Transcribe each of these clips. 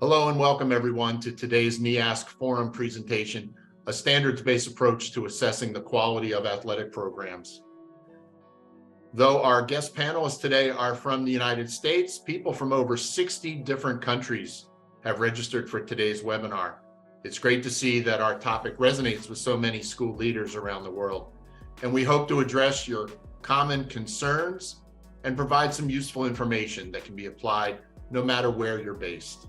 Hello and welcome everyone to today's NEASC Forum presentation, a standards-based approach to assessing the quality of athletic programs. Though our guest panelists today are from the United States, people from over 60 different countries have registered for today's webinar. It's great to see that our topic resonates with so many school leaders around the world. And we hope to address your common concerns and provide some useful information that can be applied no matter where you're based.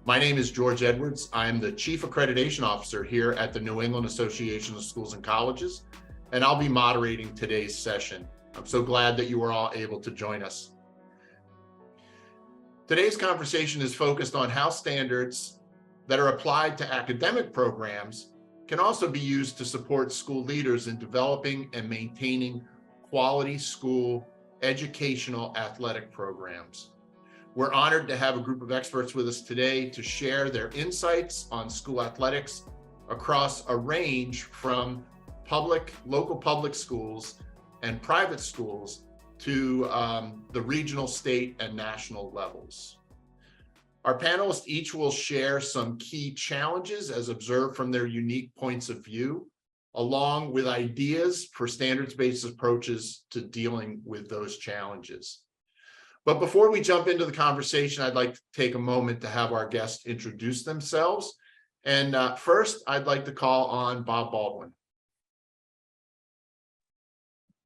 My name is George Edwards. I am the Chief Accreditation Officer here at the New England Association of Schools and Colleges, and I'll be moderating today's session. I'm so glad that you were all able to join us. Today's conversation is focused on how standards that are applied to academic programs can also be used to support school leaders in developing and maintaining quality school educational athletic programs. We're honored to have a group of experts with us today to share their insights on school athletics across a range from local public schools and private schools to the regional, state, and national levels. Our panelists each will share some key challenges as observed from their unique points of view, along with ideas for standards-based approaches to dealing with those challenges. But before we jump into the conversation, I'd like to take a moment to have our guests introduce themselves. And first, I'd like to call on Bob Baldwin.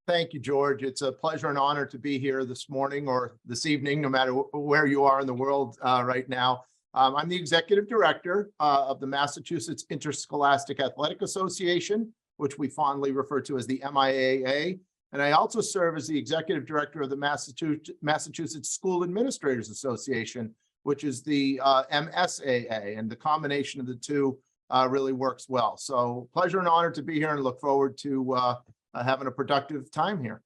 Thank you, George. It's a pleasure and honor to be here this morning or this evening, no matter where you are in the world right now. I'm the Executive Director of the Massachusetts Interscholastic Athletic Association, which we fondly refer to as the MIAA. And I also serve as the Executive Director of the Massachusetts School Administrators Association, which is the MSAA, and the combination of the two really works well. So pleasure and honor to be here and look forward to having a productive time here.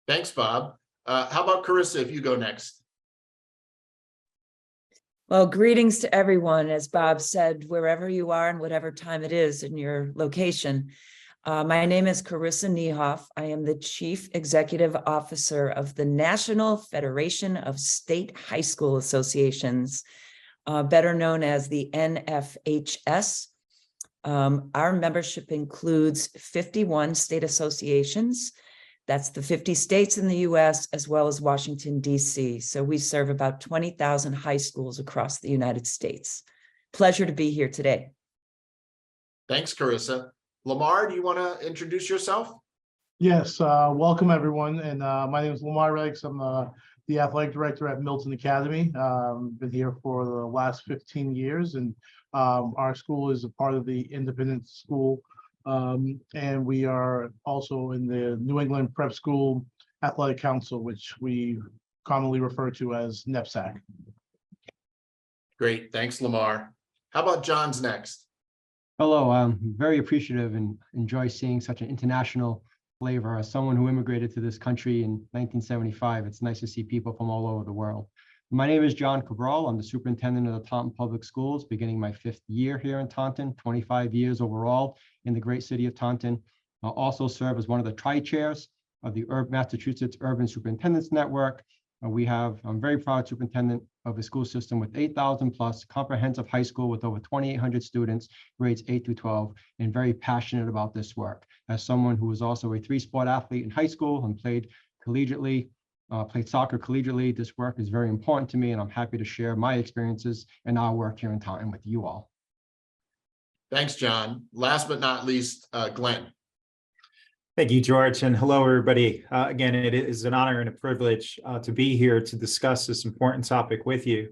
Thanks, Bob. How about Carissa, if you go next? Well, greetings to everyone. As Bob said, wherever you are and whatever time it is in your location. My name is Carissa Niehoff. I am the Chief Executive Officer of the National Federation of State High School Associations, better known as the NFHS. Our membership includes 51 state associations. That's the 50 states in the US, as well as Washington, DC. So we serve about 20,000 high schools across the United States. Pleasure to be here today. Thanks, Carissa. Lamar, do you want to introduce yourself? Yes, welcome everyone. And my name is Lamar Riggs. I'm the athletic director at Milton Academy. Been here for the last 15 years, and our school is a part of the independent school. And we are also in the New England Prep School Athletic Council, which we commonly refer to as NEPSAC. Great, thanks, Lamar. How about John's next? Hello, I'm very appreciative and enjoy seeing such an international flavor. As someone who immigrated to this country in 1975, it's nice to see people from all over the world. My name is John Cabral. I'm the superintendent of the Taunton Public Schools, beginning my 5th year here in Taunton, 25 years overall in the great city of Taunton. I'll also serve as one of the tri-chairs of the Massachusetts Urban Superintendents Network. I'm very proud superintendent of a school system with 8,000 plus comprehensive high school with over 2,800 students, grades 8 through 12, and very passionate about this work. As someone who was also a 3-sport athlete in high school and played soccer collegiately, this work is very important to me, and I'm happy to share my experiences and our work here in Taunton with you all. Thanks, John. Last but not least, Glenn. Thank you, George, and hello, everybody. Again, it is an honor and a privilege to be here to discuss this important topic with you.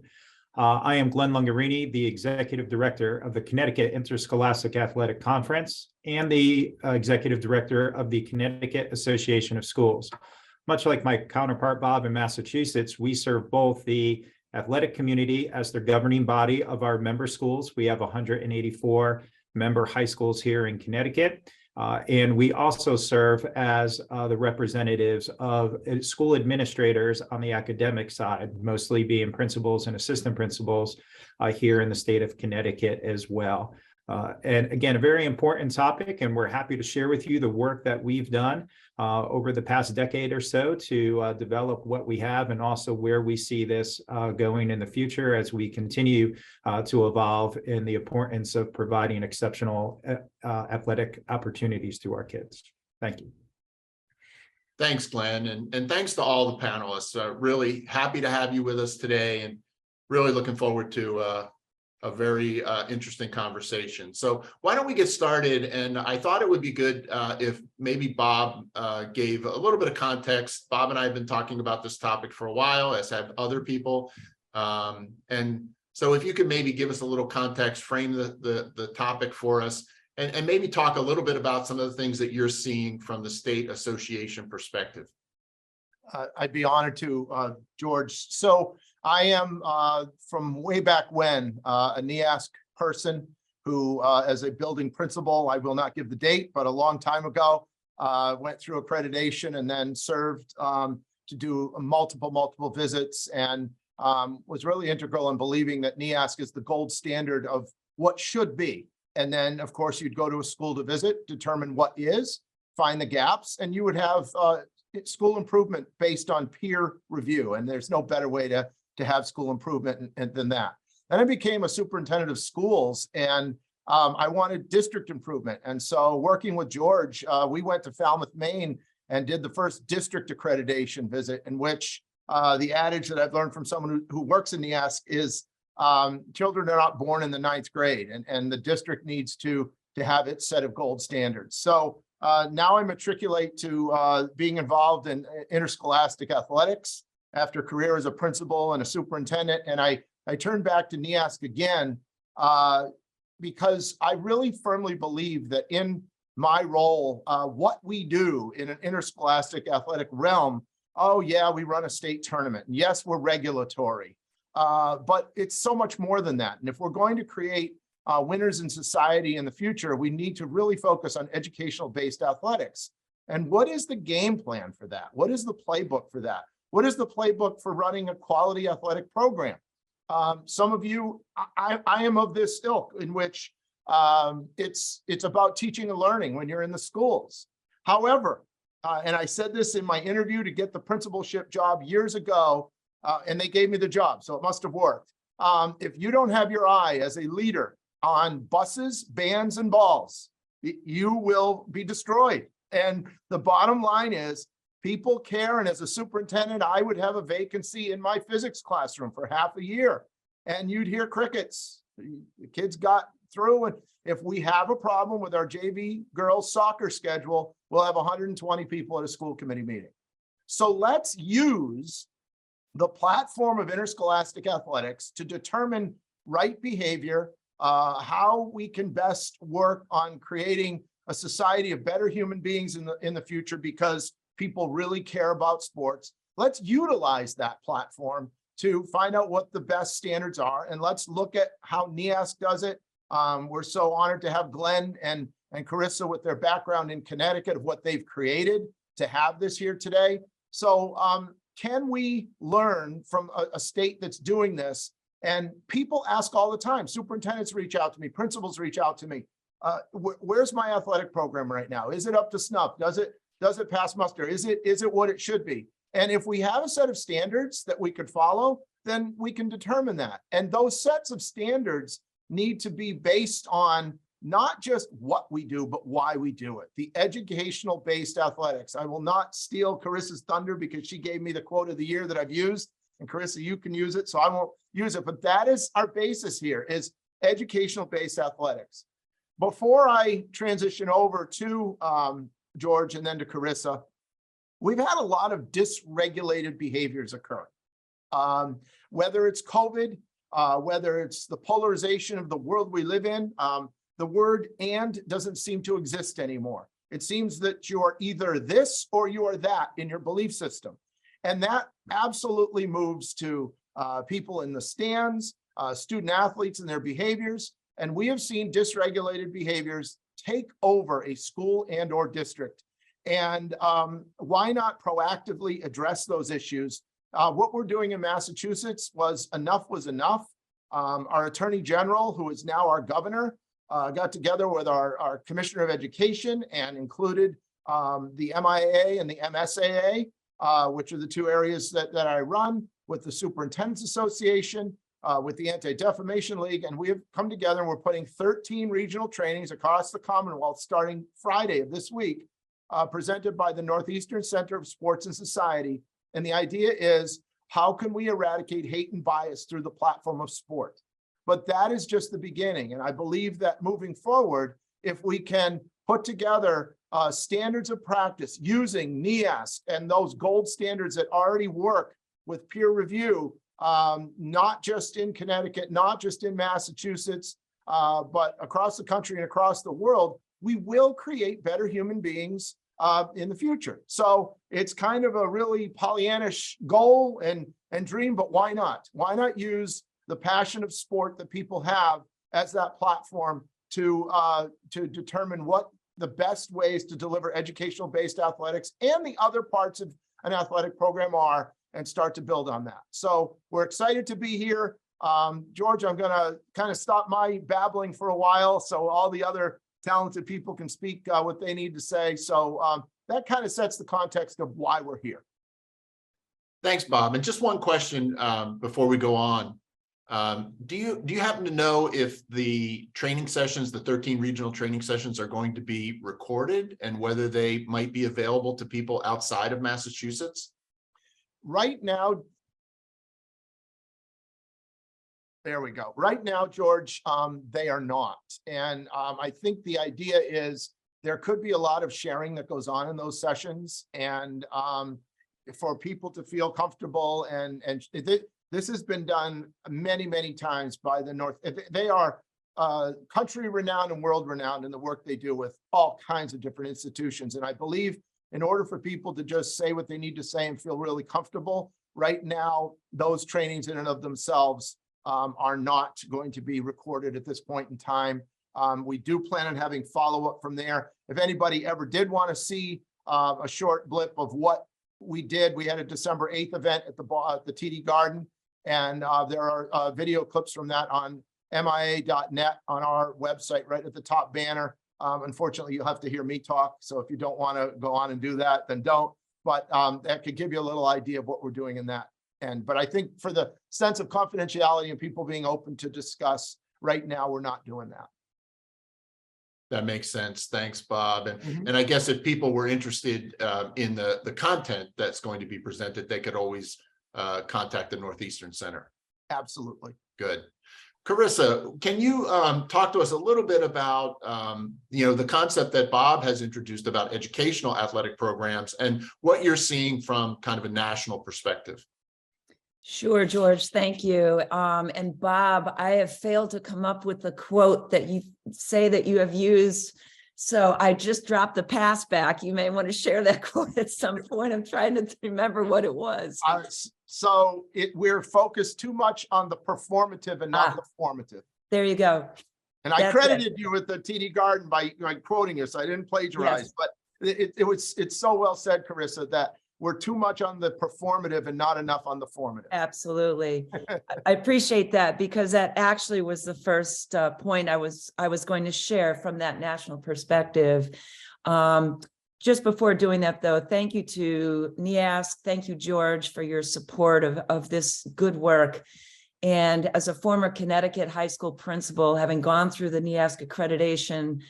I am Glenn Lungarini, the Executive Director of the Connecticut Interscholastic Athletic Conference and the Executive Director of the Connecticut Association of Schools. Much like my counterpart, Bob, in Massachusetts, we serve both the athletic community as the governing body of our member schools. We have 184 member high schools here in Connecticut. And we also serve as the representatives of school administrators on the academic side, mostly being principals and assistant principals here in the state of Connecticut as well. And again, a very important topic, and we're happy to share with you the work that we've done over the past decade or so to develop what we have and also where we see this going in the future as we continue to evolve in the importance of providing exceptional athletic opportunities to our kids. Thank you. Thanks, Glenn, and thanks to all the panelists. Really happy to have you with us today, and really looking forward to a very interesting conversation. So why don't we get started? And I thought it would be good if maybe Bob gave a little bit of context. Bob and I have been talking about this topic for a while, as have other people. And so if you could maybe give us a little context, frame the topic for us, and maybe talk a little bit about some of the things that you're seeing from the state association perspective. I'd be honored to, George. So I am from way back when a NEASC person who, as a building principal, I will not give the date, but a long time ago, went through accreditation and then served to do multiple visits, and was really integral in believing that NEASC is the gold standard of what should be. And then, of course, you'd go to a school to visit, determine what is, find the gaps, and you would have school improvement based on peer review. And there's no better way to have school improvement than that. Then I became a superintendent of schools, and I wanted district improvement. And so working with George, we went to Falmouth, Maine, and did the first district accreditation visit, in which the adage that I've learned from someone who works in NEASC is children are not born in the 9th grade, and the district needs to have its set of gold standards. So now I matriculate to being involved in interscholastic athletics after a career as a principal and a superintendent. And I turned back to NEASC again because I really firmly believe that in my role, what we do in an interscholastic athletic realm, oh yeah, we run a state tournament. And yes, we're regulatory. But it's so much more than that. And if we're going to create winners in society in the future, we need to really focus on educational-based athletics. And what is the game plan for that? What is the playbook for that? What is the playbook for running a quality athletic program? Some of you, I am of this ilk, in which it's about teaching and learning when you're in the schools. However, and I said this in my interview to get the principalship job years ago, and they gave me the job, so it must have worked. If you don't have your eye as a leader on buses, bands, and balls, you will be destroyed. And the bottom line is, people care, and as a superintendent, I would have a vacancy in my physics classroom for half a year, and you'd hear crickets. The kids got through, and if we have a problem with our JV girls soccer schedule, we'll have 120 people at a school committee meeting. So let's use the platform of interscholastic athletics to determine right behavior, how we can best work on creating a society of better human beings in the future, because people really care about sports. Let's utilize that platform to find out what the best standards are, and let's look at how NEASC does it. We're so honored to have Glenn and Carissa with their background in Connecticut of what they've created to have this here today. So can we learn from a state that's doing this? And people ask all the time, superintendents reach out to me, principals reach out to me. Where's my athletic program right now? Is it up to snuff? Does it pass muster? Is it what it should be? And if we have a set of standards that we could follow, then we can determine that. And those sets of standards need to be based on not just what we do, but why we do it. The educational-based athletics. I will not steal Carissa's thunder because she gave me the quote of the year that I've used. And Carissa, you can use it, so I won't use it. But that is our basis here, is educational-based athletics. Before I transition over to George and then to Carissa, we've had a lot of dysregulated behaviors occur. Whether it's COVID, whether it's the polarization of the world we live in, the word "and" doesn't seem to exist anymore. It seems that you are either this or you are that in your belief system. And that absolutely moves to people in the stands, student athletes and their behaviors. And we have seen dysregulated behaviors take over a school and or district. And why not proactively address those issues? What we're doing in Massachusetts was enough was enough. Our Attorney General, who is now our governor, got together with our Commissioner of Education and included the MIAA and the MSAA, which are the two areas that I run, with the Superintendent's Association, with the Anti-Defamation League, and we have come together and we're putting 13 regional trainings across the Commonwealth starting Friday of this week, presented by the Northeastern Center of Sports and Society. And the idea is, how can we eradicate hate and bias through the platform of sport? But that is just the beginning. And I believe that moving forward, if we can put together standards of practice using NEASC and those gold standards that already work with peer review, not just in Connecticut, not just in Massachusetts, but across the country and across the world, we will create better human beings in the future. So it's kind of a really Pollyannish goal and dream, but why not? Why not use the passion of sport that people have as that platform to determine what the best ways to deliver educational-based athletics and the other parts of an athletic program are, and start to build on that. So we're excited to be here. George, I'm gonna kind of stop my babbling for a while so all the other talented people can speak what they need to say. So that kind of sets the context of why we're here. Thanks, Bob. And just one question before we go on. Do you happen to know if the training sessions, the 13 regional training sessions, are going to be recorded and whether they might be available to people outside of Massachusetts? Right now, there we go. Right now, George, they are not. And I think the idea is there could be a lot of sharing that goes on in those sessions, and for people to feel comfortable. And this has been done many, many times by the North. They are country renowned and world renowned in the work they do with all kinds of different institutions. And I believe in order for people to just say what they need to say and feel really comfortable, right now, those trainings in and of themselves are not going to be recorded at this point in time. We do plan on having follow-up from there. If anybody ever did want to see a short blip of what we did, we had a December 8th event at the TD Garden, and there are video clips from that on MIA.net on our website, right at the top banner. Unfortunately, you'll have to hear me talk, so if you don't want to go on and do that, then don't. But that could give you a little idea of what we're doing in that. But I think for the sense of confidentiality and people being open to discuss, right now, we're not doing that. That makes sense. Thanks, Bob. And I guess if people were interested in the content that's going to be presented, they could always contact the Northeastern Center. Absolutely. Good. Carissa, can you talk to us a little bit about the concept that Bob has introduced about educational athletic programs and what you're seeing from kind of a national perspective? Sure, George, thank you. And Bob, I have failed to come up with the quote that you say that you have used. So I just dropped the pass back. You may want to share that quote at some point. I'm trying to remember what it was. We're focused too much on the performative and not the formative. There you go. And I credited you with the TD Garden by quoting you, so I didn't plagiarize. Yes. But it's so well said, Carissa, that we're too much on the performative and not enough on the formative. Absolutely. I appreciate that, because that actually was the first point I was going to share from that national perspective. Just before doing that, though, thank you to NEASC. Thank you, George, for your support of this good work. And as a former Connecticut high school principal, having gone through the NEASC accreditation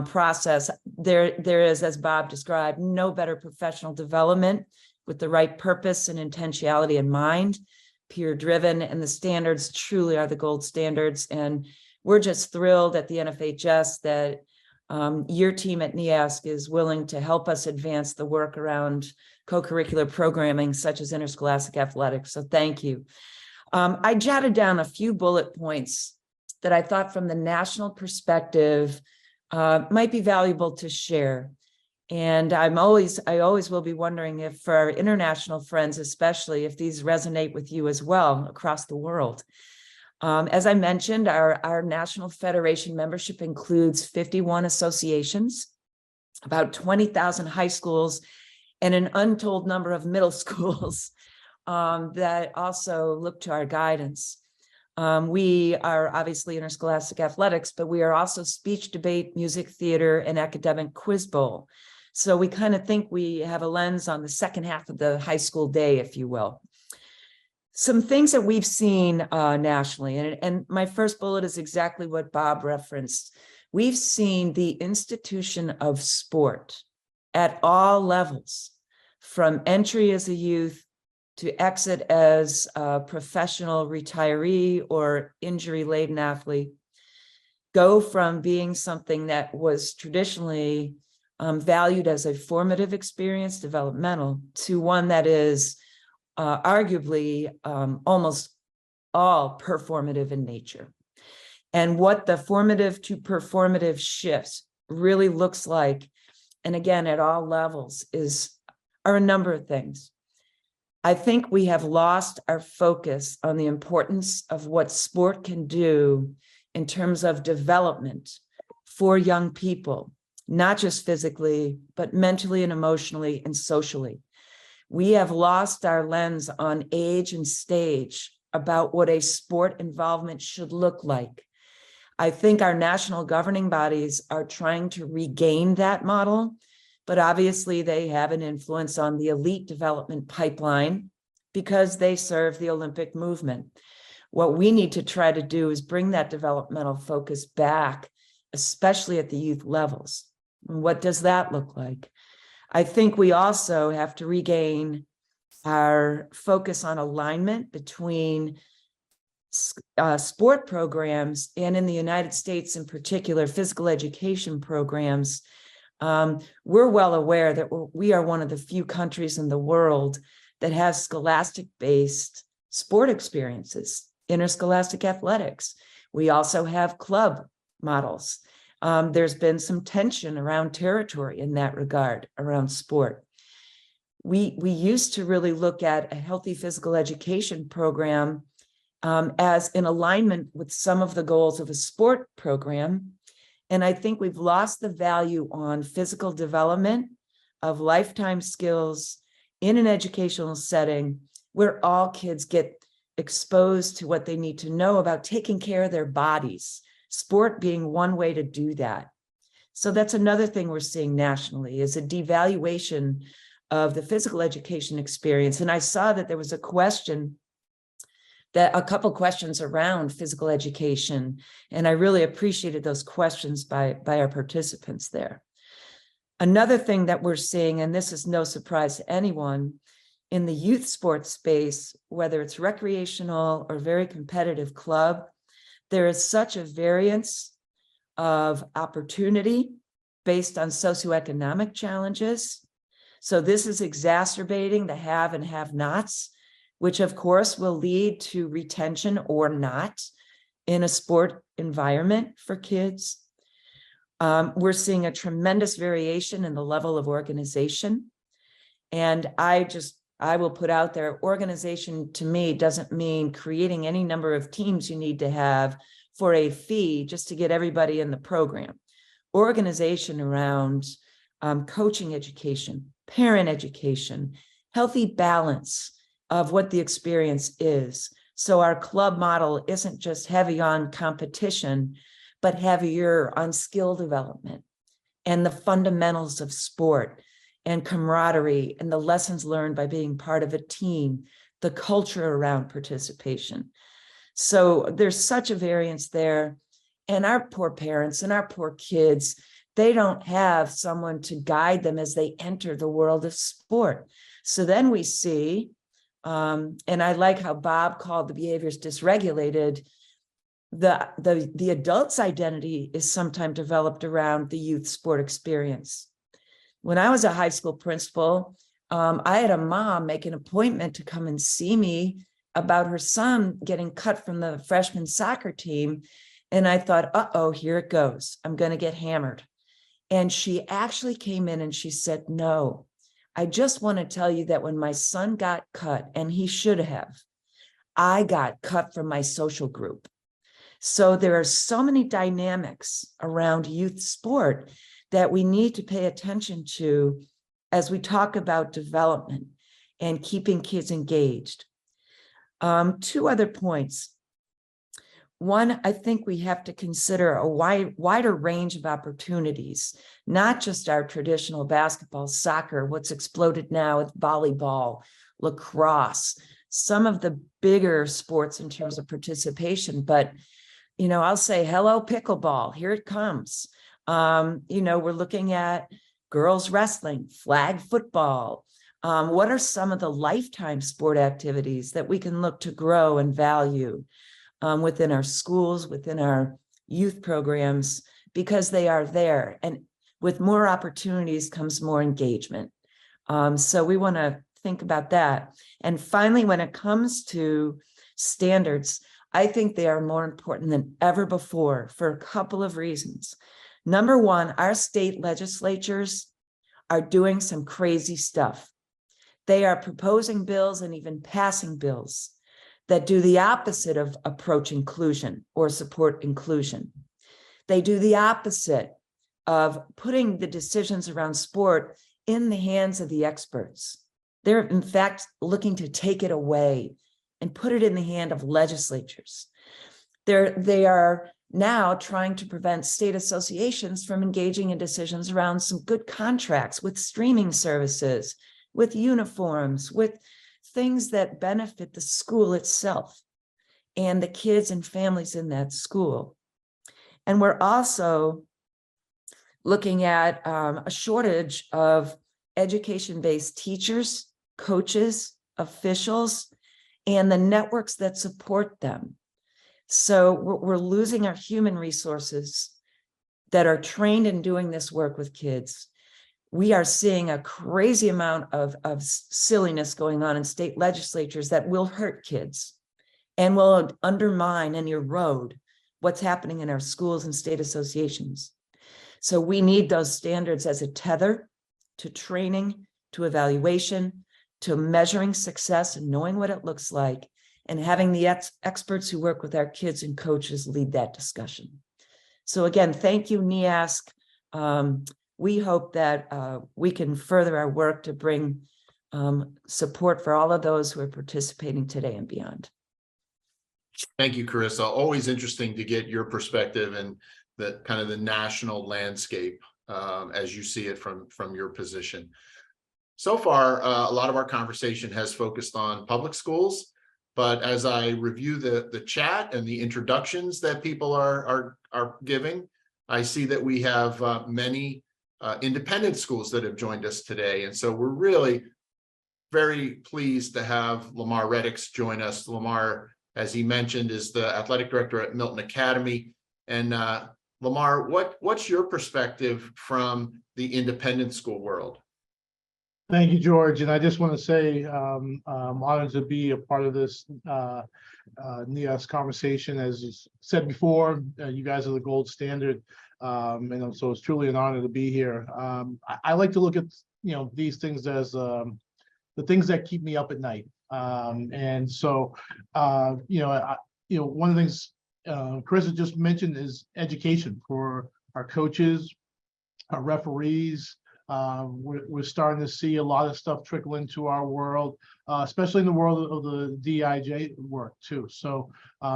process, there is, as Bob described, no better professional development with the right purpose and intentionality in mind, peer driven, and the standards truly are the gold standards. And we're just thrilled at the NFHS that your team at NEASC is willing to help us advance the work around co-curricular programming such as interscholastic athletics. So thank you. I jotted down a few bullet points that I thought from the national perspective might be valuable to share. And I always will be wondering if for our international friends, especially, if these resonate with you as well across the world. As I mentioned, our national federation membership includes 51 associations, about 20,000 high schools, and an untold number of middle schools that also look to our guidance. We are obviously interscholastic athletics, but we are also speech, debate, music, theater, and academic quiz bowl. So we kind of think we have a lens on the second half of the high school day, if you will. Some things that we've seen nationally, and my first bullet is exactly what Bob referenced. We've seen the institution of sport at all levels, from entry as a youth to exit as a professional retiree or injury-laden athlete, go from being something that was traditionally valued as a formative experience, developmental, to one that is arguably almost all performative in nature. And what the formative to performative shifts really looks like, and again, at all levels, are a number of things. I think we have lost our focus on the importance of what sport can do in terms of development for young people, not just physically, but mentally and emotionally and socially. We have lost our lens on age and stage about what a sport involvement should look like. I think our national governing bodies are trying to regain that model, but obviously they have an influence on the elite development pipeline because they serve the Olympic movement. What we need to try to do is bring that developmental focus back, especially at the youth levels. And what does that look like? I think we also have to regain our focus on alignment between sport programs and, in the United States in particular, physical education programs. We're well aware that we are one of the few countries in the world that has scholastic-based sport experiences, interscholastic athletics. We also have club models. There's been some tension around territory in that regard, around sport. We used to really look at a healthy physical education program as in alignment with some of the goals of a sport program. And I think we've lost the value on physical development of lifetime skills in an educational setting where all kids get exposed to what they need to know about taking care of their bodies, sport being one way to do that. So that's another thing we're seeing nationally, is a devaluation of the physical education experience. And I saw that there was a couple questions around physical education, and I really appreciated those questions by our participants there. Another thing that we're seeing, and this is no surprise to anyone, in the youth sports space, whether it's recreational or very competitive club, there is such a variance of opportunity based on socioeconomic challenges. So this is exacerbating the have and have-nots, which of course will lead to retention or not in a sport environment for kids. We're seeing a tremendous variation in the level of organization. And I will put out there, organization to me doesn't mean creating any number of teams you need to have for a fee just to get everybody in the program. Organization around coaching education, parent education, healthy balance of what the experience is. So our club model isn't just heavy on competition, but heavier on skill development and the fundamentals of sport and camaraderie and the lessons learned by being part of a team, the culture around participation. So there's such a variance there. And our poor parents and our poor kids, they don't have someone to guide them as they enter the world of sport. So then we see, and I like how Bob called the behaviors dysregulated, the adult's identity is sometimes developed around the youth sport experience. When I was a high school principal, I had a mom make an appointment to come and see me about her son getting cut from the freshman soccer team. And I thought, uh-oh, here it goes. I'm going to get hammered. And she actually came in and she said, no, I just want to tell you that when my son got cut, and he should have, I got cut from my social group. So there are so many dynamics around youth sport that we need to pay attention to as we talk about development and keeping kids engaged. Two other points. One, I think we have to consider a wider range of opportunities, not just our traditional basketball, soccer, what's exploded now with volleyball, lacrosse, some of the bigger sports in terms of participation. But, I'll say, hello, pickleball, here it comes. We're looking at girls wrestling, flag football. What are some of the lifetime sport activities that we can look to grow and value within our schools, within our youth programs, because they are there. And with more opportunities comes more engagement. So we want to think about that. And finally, when it comes to standards, I think they are more important than ever before for a couple of reasons. Number one, our state legislatures are doing some crazy stuff. They are proposing bills and even passing bills that do the opposite of approach inclusion or support inclusion. They do the opposite of putting the decisions around sport in the hands of the experts. They're in fact looking to take it away and put it in the hand of legislatures. They are now trying to prevent state associations from engaging in decisions around some good contracts with streaming services, with uniforms, with things that benefit the school itself and the kids and families in that school. And we're also looking at a shortage of education-based teachers, coaches, officials, and the networks that support them. So we're losing our human resources that are trained in doing this work with kids. We are seeing a crazy amount of silliness going on in state legislatures that will hurt kids and will undermine and erode what's happening in our schools and state associations. So we need those standards as a tether to training, to evaluation, to measuring success and knowing what it looks like, and having the experts who work with our kids and coaches lead that discussion. So again, thank you, NEASC. We hope that we can further our work to bring support for all of those who are participating today and beyond. Thank you, Carissa. Always interesting to get your perspective and the kind of the national landscape as you see it from your position. So far, a lot of our conversation has focused on public schools, but as I review the chat and the introductions that people are giving, I see that we have many independent schools that have joined us today. And so we're really very pleased to have Lamar Reddix join us. Lamar, as he mentioned, is the athletic director at Milton Academy. And Lamar, what's your perspective from the independent school world? Thank you, George. And I just want to say I'm honored to be a part of this NEASC conversation. As you said before, you guys are the gold standard. And so it's truly an honor to be here. I like to look at these things as the things that keep me up at night. And so one of the things Carissa just mentioned is education for our coaches, our referees. We're starting to see a lot of stuff trickle into our world, especially in the world of the DIJ work too. So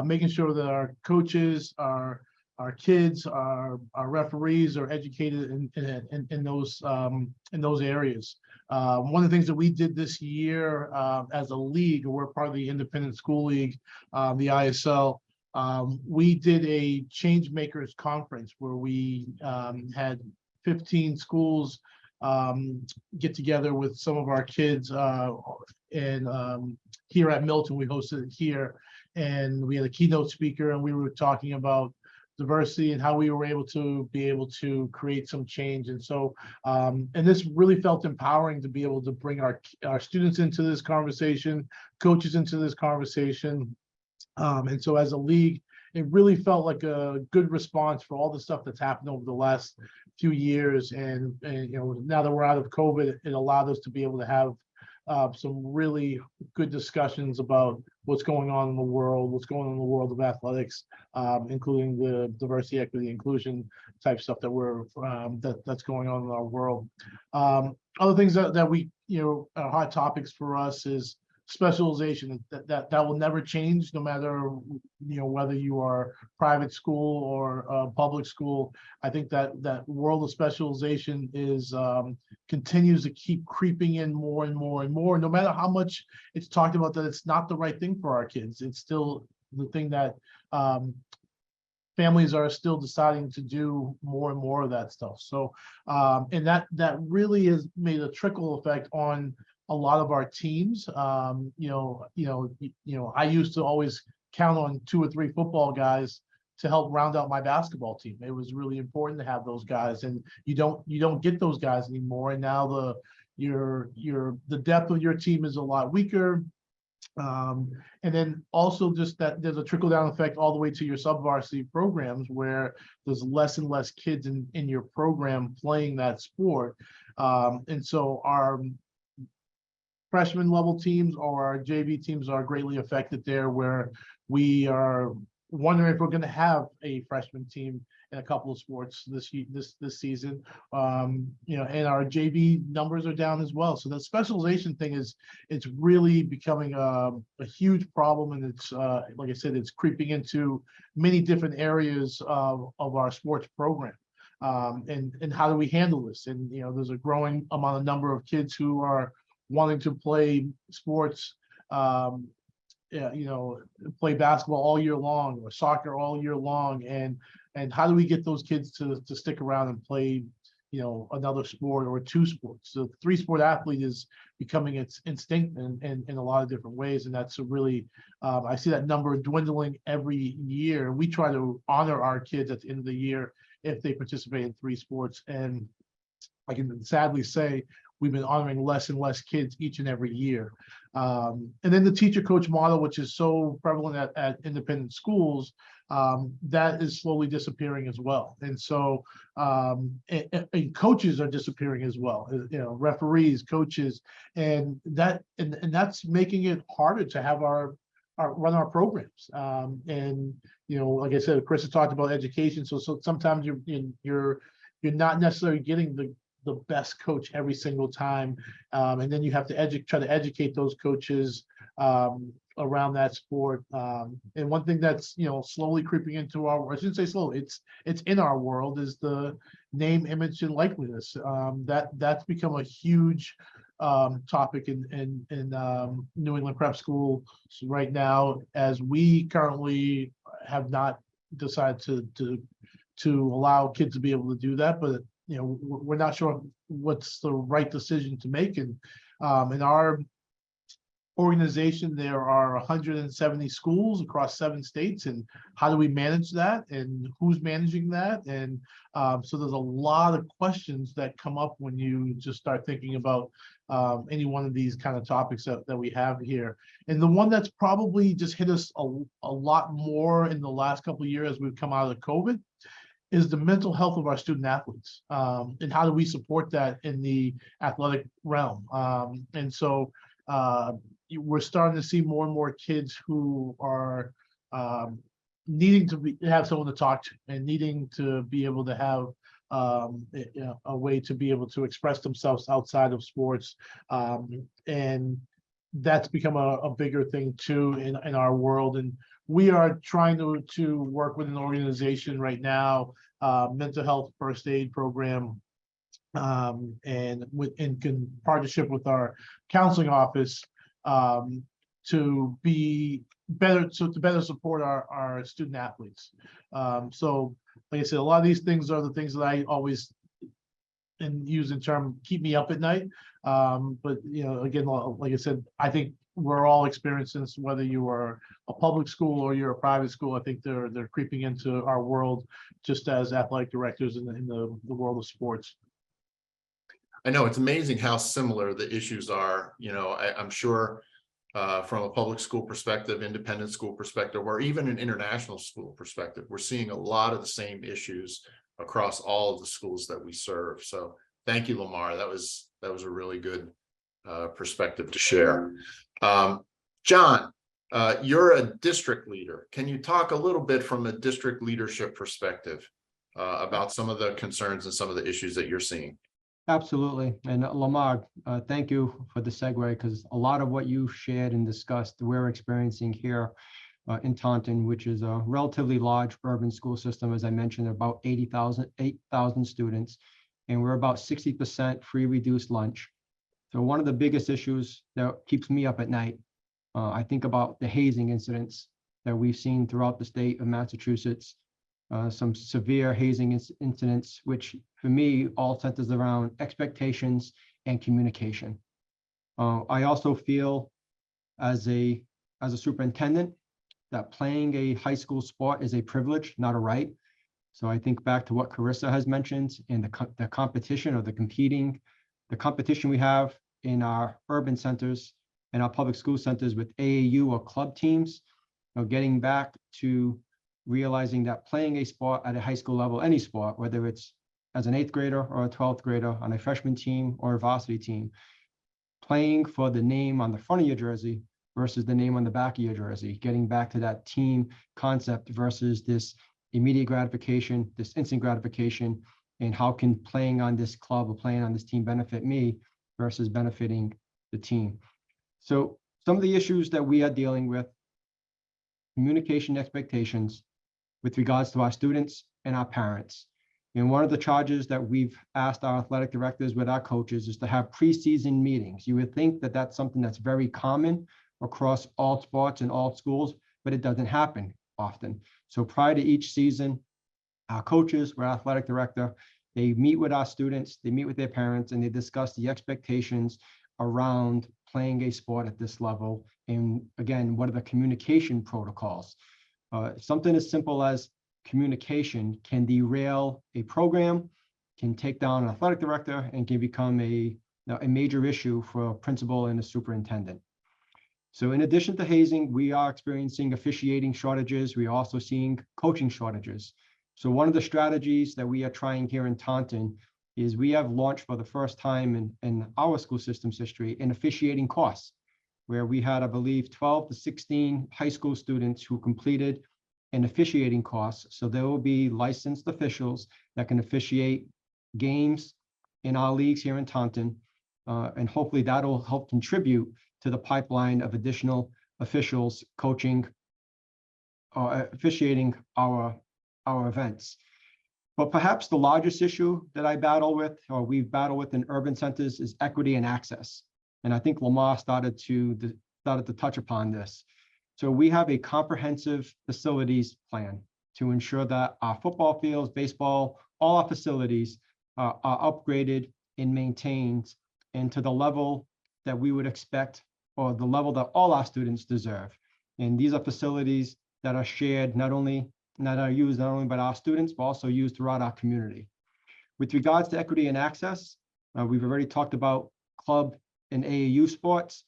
making sure that our coaches, our kids, our referees are educated in those areas. One of the things that we did this year as a league, we're part of the Independent School League, the ISL. We did a change makers conference where we had 15 schools get together with some of our kids, and here at Milton we hosted it here, and we had a keynote speaker, and we were talking about diversity and how we were able to create some change. And so and this really felt empowering to be able to bring our students into this conversation, coaches into this conversation. And so as a league, it really felt like a good response for all the stuff that's happened over the last few years. And now that we're out of COVID, it allowed us to be able to have some really good discussions about what's going on in the world, of athletics, including the diversity, equity, inclusion type stuff that that's going on in our world. Other things that we, hot topics for us is specialization that will never change, no matter whether you are private school or public school. I think that world of specialization is continues to keep creeping in more and more and more. No matter how much it's talked about that it's not the right thing for our kids, it's still the thing that families are still deciding to do more and more of that stuff. So, and that really has made a trickle effect on a lot of our teams. I used to always count on 2 or 3 football guys to help round out my basketball team. It was really important to have those guys, and you don't get those guys anymore. And now the depth of your team is a lot weaker. And then also just that there's a trickle down effect all the way to your sub-varsity programs, where there's less and less kids in your program playing that sport. And so our freshman level teams or our JV teams are greatly affected there, where we are wondering if we're going to have a freshman team in a couple of sports this season. And our JV numbers are down as well. So the specialization thing it's really becoming a huge problem, and it's like I said, it's creeping into many different areas of our sports program. And how do we handle this? And there's a growing amount of number of kids who are wanting to play sports, play basketball all year long or soccer all year long, and how do we get those kids to stick around and play another sport or 2 sports? So 3-sport athlete is becoming its instinct in a lot of different ways, and that's a really I see that number dwindling every year. We try to honor our kids at the end of the year if they participate in 3 sports, and I can sadly say we've been honoring less and less kids each and every year. And then the teacher coach model, which is so prevalent at independent schools, that is slowly disappearing as well. And so and coaches are disappearing as well, referees, coaches, and that's making it harder to have run our programs. And like I said, Chris has talked about education. So sometimes you're not necessarily getting the best coach every single time, and then you have to try to educate those coaches around that sport. And one thing that's slowly creeping into I shouldn't say slow, it's in our world, is the name, image, and likeliness. That's become a huge topic in New England Prep School right now, as we currently have not decided to allow kids to be able to do that, but we're not sure what's the right decision to make. And in our organization, there are 170 schools across 7 states, and how do we manage that, and who's managing that? And so there's a lot of questions that come up when you just start thinking about any one of these kind of topics that we have here. And the one that's probably just hit us a lot more in the last couple of years as we've come out of COVID is the mental health of our student athletes, and how do we support that in the athletic realm. And so we're starting to see more and more kids who are needing to have someone to talk to, and needing to be able to have a way to be able to express themselves outside of sports. And that's become a bigger thing too in our world. And we are trying to work with an organization right now, mental health first aid program, and in partnership with our counseling office, to be better, to better support our student athletes. So like I said, a lot of these things are the things that I always use in term keep me up at night. But again, like I said, I think we're all experiencing this, whether you are a public school or you're a private school. I think they're creeping into our world, just as athletic directors in the world of sports. I know it's amazing how similar the issues are. I'm sure from a public school perspective, independent school perspective, or even an international school perspective, we're seeing a lot of the same issues across all of the schools that we serve. So thank you, Lamar. That was a really good perspective to share. John, you're a district leader. Can you talk a little bit from a district leadership perspective about some of the concerns and some of the issues that you're seeing? Absolutely. And Lamar, thank you for the segue, because a lot of what you shared and discussed, we're experiencing here in Taunton, which is a relatively large urban school system. As I mentioned, about 8,000 students, and we're about 60% free reduced lunch. So one of the biggest issues that keeps me up at night, I think about the hazing incidents that we've seen throughout the state of Massachusetts. Some severe hazing incidents, which for me all centers around expectations and communication. I also feel as a superintendent that playing a high school sport is a privilege, not a right. So I think back to what Carissa has mentioned and the competition or the competition we have in our urban centers and our public school centers with AAU or club teams. Getting back to realizing that playing a sport at a high school level, any sport, whether it's as an 8th grader or a 12th grader on a freshman team or a varsity team, playing for the name on the front of your jersey versus the name on the back of your jersey, getting back to that team concept versus this immediate gratification, this instant gratification, and how can playing on this club or playing on this team benefit me versus benefiting the team. So some of the issues that we are dealing with, communication expectations with regards to our students and our parents. And one of the charges that we've asked our athletic directors with our coaches is to have preseason meetings. You would think that that's something that's very common across all sports and all schools, but it doesn't happen often. So prior to each season, our coaches, our athletic director, they meet with our students, they meet with their parents, and they discuss the expectations around playing a sport at this level. And again, what are the communication protocols? Something as simple as communication can derail a program, can take down an athletic director, and can become a major issue for a principal and a superintendent. So in addition to hazing, we are experiencing officiating shortages. We are also seeing coaching shortages. So one of the strategies that we are trying here in Taunton is we have launched for the first time in our school system's history an officiating course, where we had, I believe, 12 to 16 high school students who completed an officiating course. So there will be licensed officials that can officiate games in our leagues here in Taunton. And hopefully that'll help contribute to the pipeline of additional officials coaching or officiating our events. But perhaps the largest issue that I battle with, or we've battled with in urban centers, is equity and access. And I think Lamar started to touch upon this. So we have a comprehensive facilities plan to ensure that our football fields, baseball, all our facilities are upgraded and maintained and to the level that we would expect, or the level that all our students deserve. And these are facilities that are shared, used not only by our students, but also used throughout our community. With regards to equity and access, we've already talked about club and AAU sports,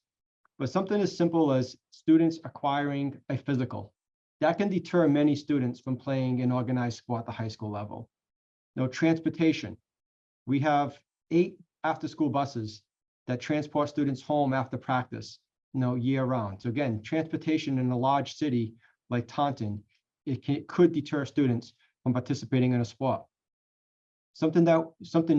but something as simple as students acquiring a physical, that can deter many students from playing an organized sport at the high school level. Transportation. We have 8 after-school buses that transport students home after practice, year round. So again, transportation in a large city like Taunton, it could deter students from participating in a sport. Something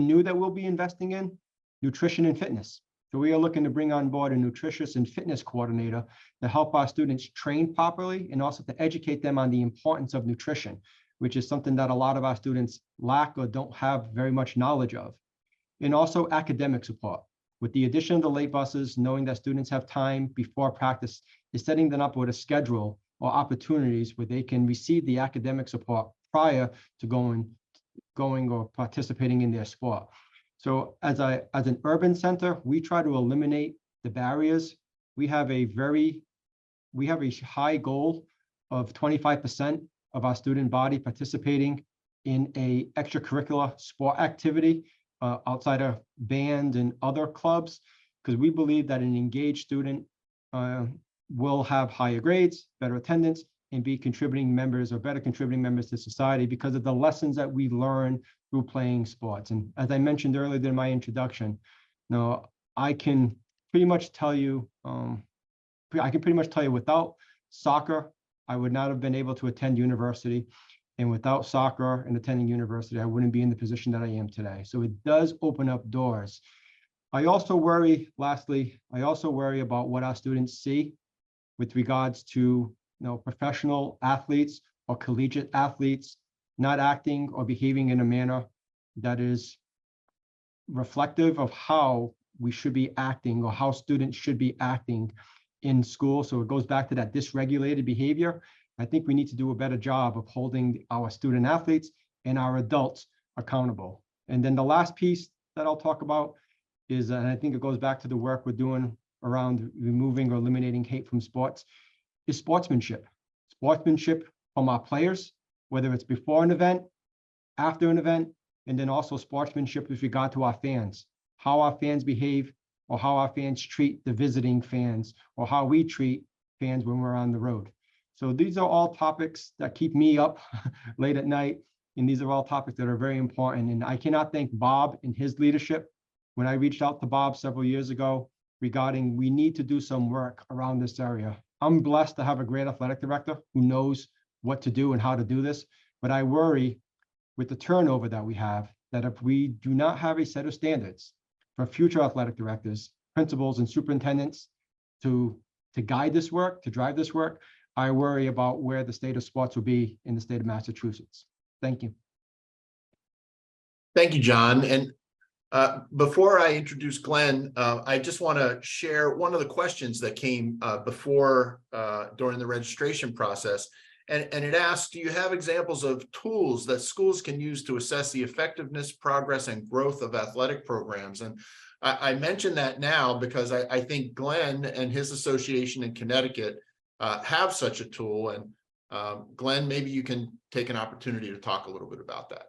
new that we'll be investing in, nutrition and fitness. So we are looking to bring on board a nutritious and fitness coordinator to help our students train properly and also to educate them on the importance of nutrition, which is something that a lot of our students lack or don't have very much knowledge of. And also academic support. With the addition of the late buses, knowing that students have time before practice is setting them up with a schedule or opportunities where they can receive the academic support prior to going or participating in their sport. So as an urban center, we try to eliminate the barriers. We have a high goal of 25% of our student body participating in a extracurricular sport activity outside of band and other clubs, because we believe that an engaged student will have higher grades, better attendance, and be contributing members or better contributing members to society because of the lessons that we learn through playing sports. And as I mentioned earlier in my introduction, I can pretty much tell you, without soccer, I would not have been able to attend university. And without soccer and attending university, I wouldn't be in the position that I am today. So it does open up doors. I also worry, lastly, I also worry about what our students see with regards to professional athletes or collegiate athletes not acting or behaving in a manner that is reflective of how we should be acting or how students should be acting in school. So it goes back to that dysregulated behavior. I think we need to do a better job of holding our student athletes and our adults accountable. And then the last piece that I'll talk about is, and I think it goes back to the work we're doing around removing or eliminating hate from sports, is sportsmanship. Sportsmanship from our players, whether it's before an event, after an event, and then also sportsmanship with regard to our fans, how our fans behave or how our fans treat the visiting fans or how we treat fans when we're on the road. So these are all topics that keep me up late at night. And these are all topics that are very important. And I cannot thank Bob and his leadership. When I reached out to Bob several years ago regarding we need to do some work around this area. I'm blessed to have a great athletic director who knows what to do and how to do this. But I worry with the turnover that we have, that if we do not have a set of standards for future athletic directors, principals, and superintendents to guide this work, to drive this work, I worry about where the state of sports will be in the state of Massachusetts. Thank you. Thank you, John. And before I introduce Glenn, I just want to share one of the questions that came before during the registration process. And it asks, do you have examples of tools that schools can use to assess the effectiveness, progress, and growth of athletic programs? And I mention that now because I think Glenn and his association in Connecticut have such a tool. And Glenn, maybe you can take an opportunity to talk a little bit about that.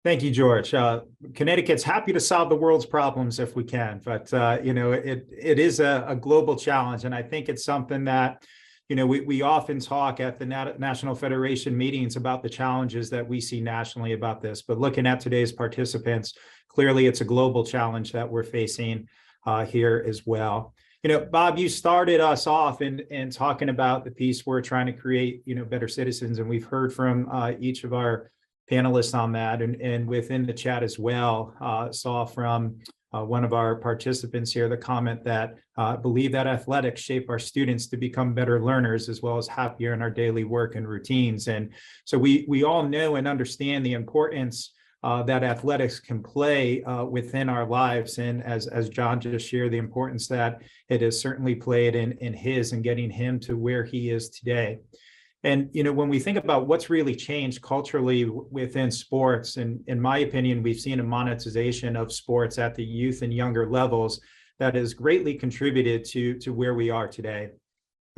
Thank you, George. Connecticut's happy to solve the world's problems if we can, but it is a global challenge, and I think it's something that we often talk at the National Federation meetings about the challenges that we see nationally about this. But looking at today's participants, clearly it's a global challenge that we're facing here as well. Bob, you started us off in talking about the piece we're trying to create, better citizens, and we've heard from each of our panelists on that, and within the chat as well, saw from one of our participants here the comment that believe that athletics shape our students to become better learners as well as happier in our daily work and routines. And so we all know and understand the importance that athletics can play within our lives. And as John just shared, the importance that it has certainly played in his and getting him to where he is today. And, when we think about what's really changed culturally within sports, and in my opinion, we've seen a monetization of sports at the youth and younger levels that has greatly contributed to where we are today.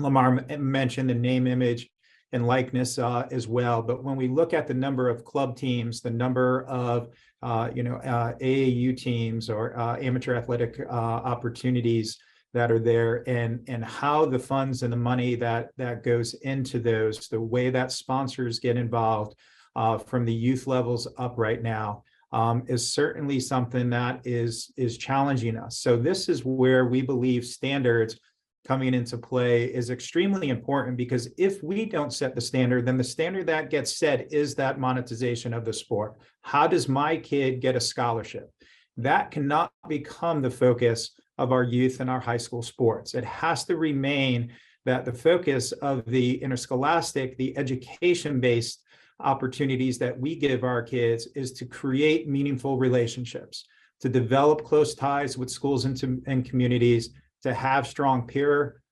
Lamar mentioned the name, image, and likeness as well. But when we look at the number of club teams, the number of, AAU teams or amateur athletic opportunities that are there, and how the funds and the money that goes into those, the way that sponsors get involved from the youth levels up right now is certainly something that is challenging us. So this is where we believe standards coming into play is extremely important, because if we don't set the standard, then the standard that gets set is that monetization of the sport. How does my kid get a scholarship? That cannot become the focus of our youth and our high school sports. It has to remain that the focus of the interscholastic, the education-based opportunities that we give our kids is to create meaningful relationships, to develop close ties with schools and communities, to have strong peer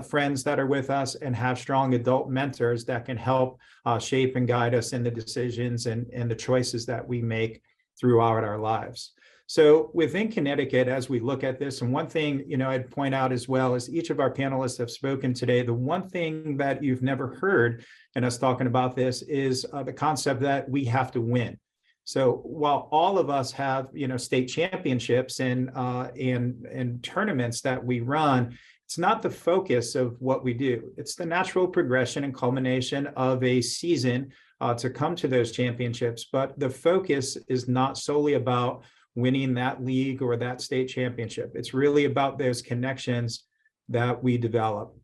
friends that are with us, and have strong adult mentors that can help shape and guide us in the decisions and the choices that we make throughout our lives. So within Connecticut, as we look at this, and one thing, I'd point out as well is each of our panelists have spoken today. The one thing that you've never heard in us talking about this is the concept that we have to win. So while all of us have, state championships and tournaments that we run, it's not the focus of what we do. It's the natural progression and culmination of a season to come to those championships. But the focus is not solely about winning that league or that state championship. It's really about those connections that we develop.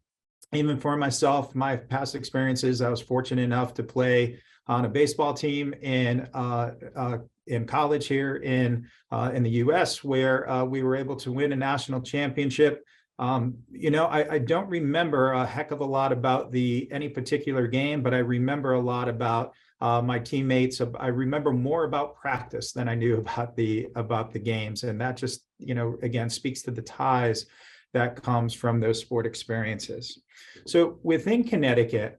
even for myself, my past experiences, I was fortunate enough to play on a baseball team in college here in the U.S., where we were able to win a national championship. I don't remember a heck of a lot about any particular game, but I remember a lot about my teammates. I remember more about practice than I knew about the games, and that just again speaks to the ties that comes from those sport experiences. So within Connecticut,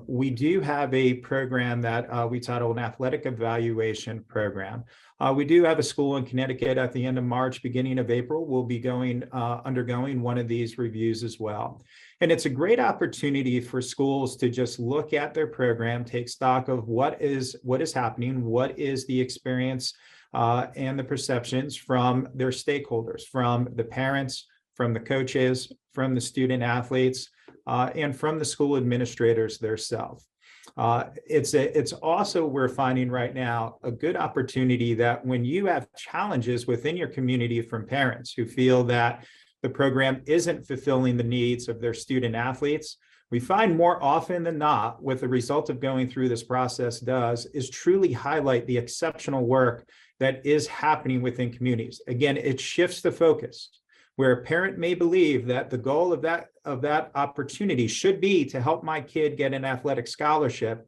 we do have a program that we title an athletic evaluation program. We do have a school in Connecticut at the end of March, beginning of April. We'll be undergoing one of these reviews as well. And it's a great opportunity for schools to just look at their program, take stock of what is happening, what is the experience and the perceptions from their stakeholders, from the parents, from the coaches, from the student athletes, and from the school administrators themselves. It's also, we're finding right now, a good opportunity that when you have challenges within your community from parents who feel that the program isn't fulfilling the needs of their student athletes, we find more often than not, what the result of going through this process does is truly highlight the exceptional work that is happening within communities. Again, it shifts the focus, where a parent may believe that the goal of that opportunity should be to help my kid get an athletic scholarship.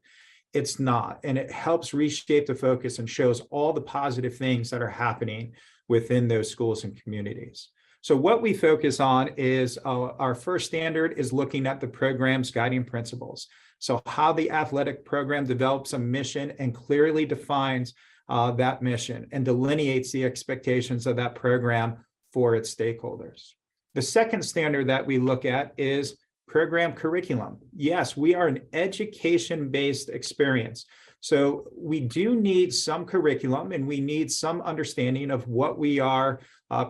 It's not, and it helps reshape the focus and shows all the positive things that are happening within those schools and communities. So what we focus on is our first standard is looking at the program's guiding principles. So how the athletic program develops a mission and clearly defines that mission and delineates the expectations of that program for its stakeholders. The second standard that we look at is program curriculum. Yes, we are an education-based experience. So we do need some curriculum and we need some understanding of what we are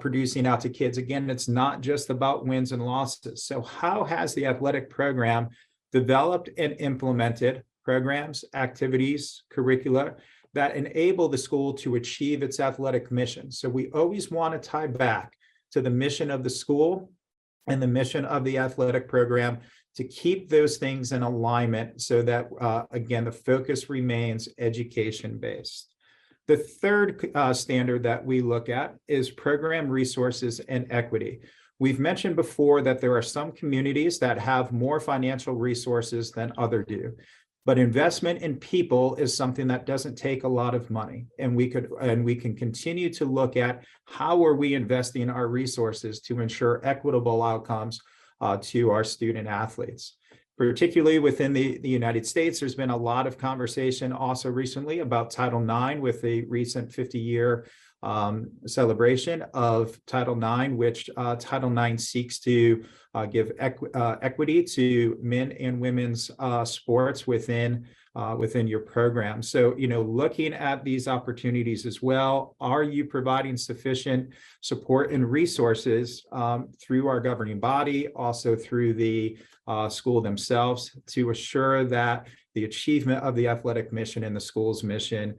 producing out to kids. Again, it's not just about wins and losses. So how has the athletic program developed and implemented programs, activities, curricula that enable the school to achieve its athletic mission? So we always want to tie back to the mission of the school and the mission of the athletic program to keep those things in alignment so that, again, the focus remains education-based. The third standard that we look at is program resources and equity. We've mentioned before that there are some communities that have more financial resources than others do. But investment in people is something that doesn't take a lot of money. And we can continue to look at how are we investing our resources to ensure equitable outcomes to our student athletes. Particularly within the United States, there's been a lot of conversation also recently about Title IX with the recent 50-year celebration of Title IX, which Title IX seeks to give equity to men and women's sports within your program. So, looking at these opportunities as well, are you providing sufficient support and resources through our governing body, also through the school themselves, to assure that the achievement of the athletic mission and the school's mission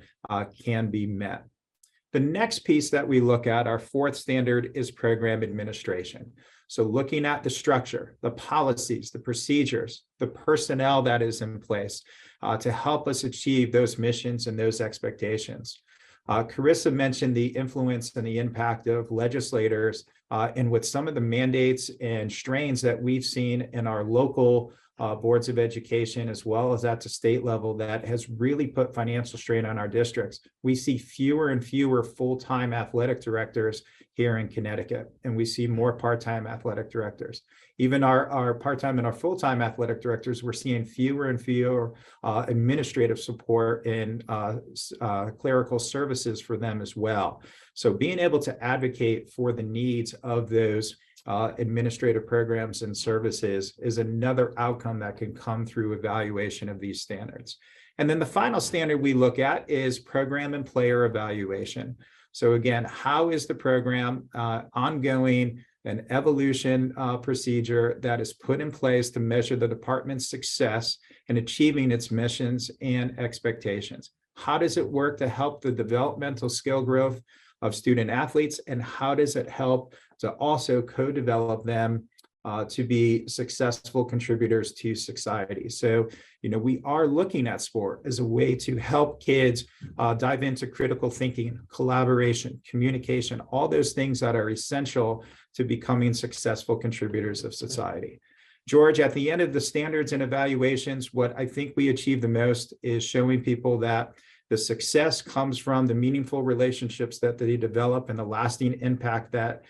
can be met? The next piece that we look at, our fourth standard, is program administration. So looking at the structure, the policies, the procedures, the personnel that is in place to help us achieve those missions and those expectations. Carissa mentioned the influence and the impact of legislators and with some of the mandates and strains that we've seen in our local boards of education, as well as at the state level, that has really put financial strain on our districts. We see fewer and fewer full-time athletic directors here in Connecticut, and we see more part-time athletic directors. Even our part-time and our full-time athletic directors, we're seeing fewer and fewer administrative support and clerical services for them as well. So being able to advocate for the needs of those administrative programs and services is another outcome that can come through evaluation of these standards. And then the final standard we look at is program and player evaluation. So again, how is the program ongoing, an evolution procedure that is put in place to measure the department's success in achieving its missions and expectations? How does it work to help the developmental skill growth of student athletes, and how does it help to also co-develop them to be successful contributors to society. So, we are looking at sport as a way to help kids dive into critical thinking, collaboration, communication, all those things that are essential to becoming successful contributors of society. George, at the end of the standards and evaluations, what I think we achieve the most is showing people that the success comes from the meaningful relationships that they develop and the lasting impact that